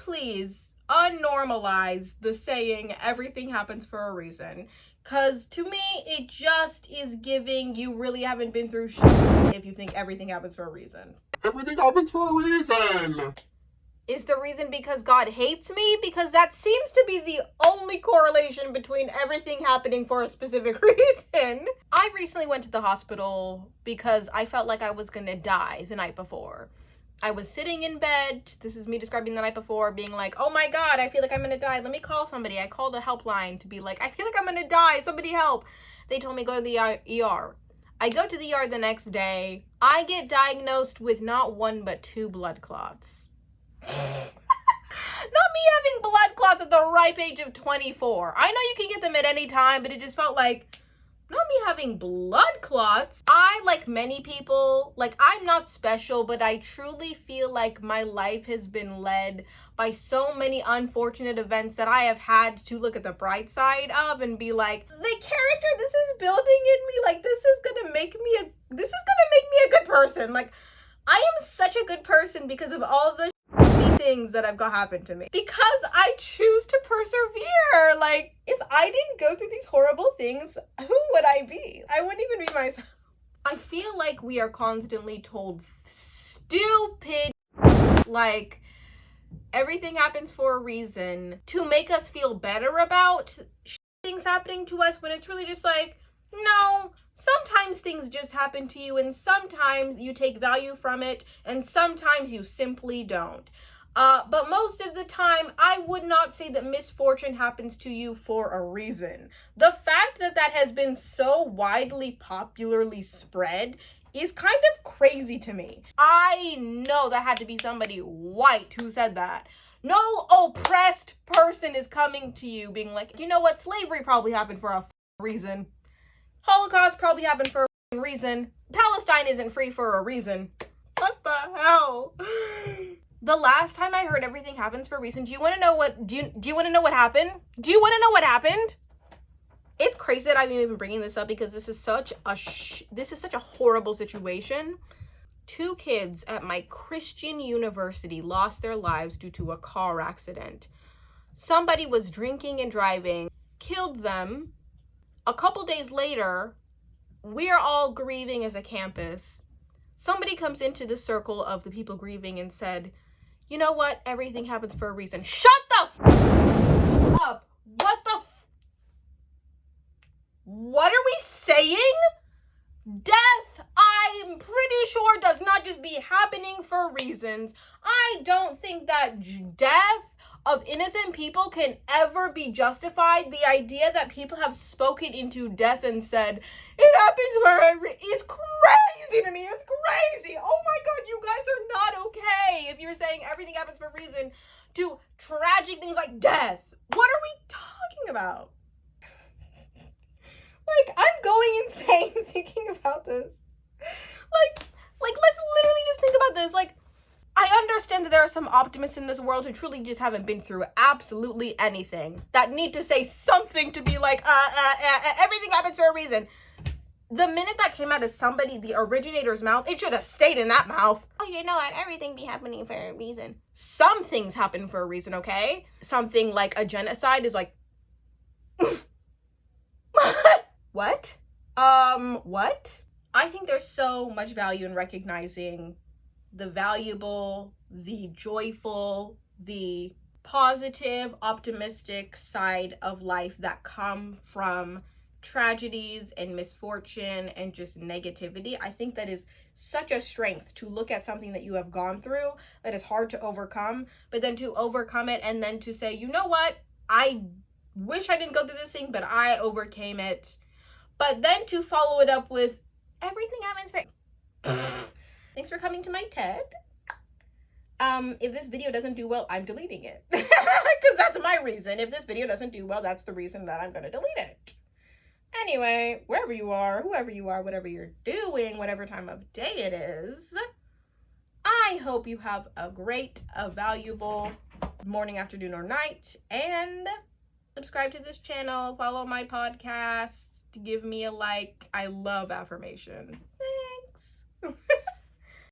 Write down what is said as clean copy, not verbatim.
please unnormalize the saying everything happens for a reason? Because to me, it just is giving you really haven't been through shit if you think everything happens for a reason. Everything happens for a reason. Is the reason because God hates me? Because that seems to be the only correlation between everything happening for a specific reason. I recently went to the hospital because I felt like I was gonna die the night before. I was sitting in bed, this is me describing the night before, being like, oh my God, I feel like I'm gonna die. Let me call somebody. I called a helpline to be like, I feel like I'm gonna die. Somebody help. They told me go to the ER. I go to the ER the next day. I get diagnosed with not one, but 2 blood clots. Not me having blood clots at the ripe age of 24. I know you can get them at any time, but it just felt like, not me having blood clots. I, like many people, like I'm not special, but I truly feel like my life has been led by so many unfortunate events that I have had to look at the bright side of and be like, the character this is building in me, like this is gonna make me a good person. Like I am such a good person because of all the things that have got happen to me, because I choose to persevere. Like if I didn't go through these horrible things, who would I be? I wouldn't even be myself. I feel like we are constantly told stupid, like everything happens for a reason to make us feel better about things happening to us, when it's really just like, no, sometimes things just happen to you and sometimes you take value from it and sometimes you simply don't. But most of the time, I would not say that misfortune happens to you for a reason. The fact that that has been so widely popularly spread is kind of crazy to me. I know that had to be somebody white who said that. No oppressed person is coming to you being like, you know what, slavery probably happened for a reason. Holocaust probably happened for a reason. Palestine isn't free for a reason. What the hell? The last time I heard everything happens for a reason, do you want to know what happened? Do you want to know what happened? It's crazy that I'm even bringing this up because this is such a horrible situation. 2 kids at my Christian university lost their lives due to a car accident. Somebody was drinking and driving, killed them. A couple days later, we're all grieving as a campus. Somebody comes into the circle of the people grieving and said, you know what? Everything happens for a reason. Shut the up. What are we saying? Death, I'm pretty sure, does not just be happening for reasons. I don't think that death of innocent people can ever be justified. The idea that people have spoken into death and said, it happens for is crazy to me. It's crazy. Oh my God, you guys are not okay if you're saying everything happens for a reason to tragic things like death. What are we talking about? Like, I'm going insane thinking about this. Like, let's literally just think about this. Like, I understand that there are some optimists in this world who truly just haven't been through absolutely anything, that need to say something to be like, everything happens for a reason. The minute that came out of somebody, the originator's mouth, it should have stayed in that mouth. Oh, you know what? Everything be happening for a reason. Some things happen for a reason, okay? Something like a genocide is like, what? What? I think there's so much value in recognizing the valuable, the joyful, the positive, optimistic side of life that come from tragedies and misfortune and just negativity. I think that is such a strength to look at something that you have gone through that is hard to overcome, but then to overcome it and then to say, you know what? I wish I didn't go through this thing, but I overcame it. But then to follow it up with, everything happens for... Thanks for coming to my TED. If this video doesn't do well, I'm deleting it. Because that's my reason. If this video doesn't do well, that's the reason that I'm going to delete it. Anyway, wherever you are, whoever you are, whatever you're doing, whatever time of day it is, I hope you have a great, valuable morning, afternoon, or night. And subscribe to this channel, follow my podcasts, give me a like. I love affirmation.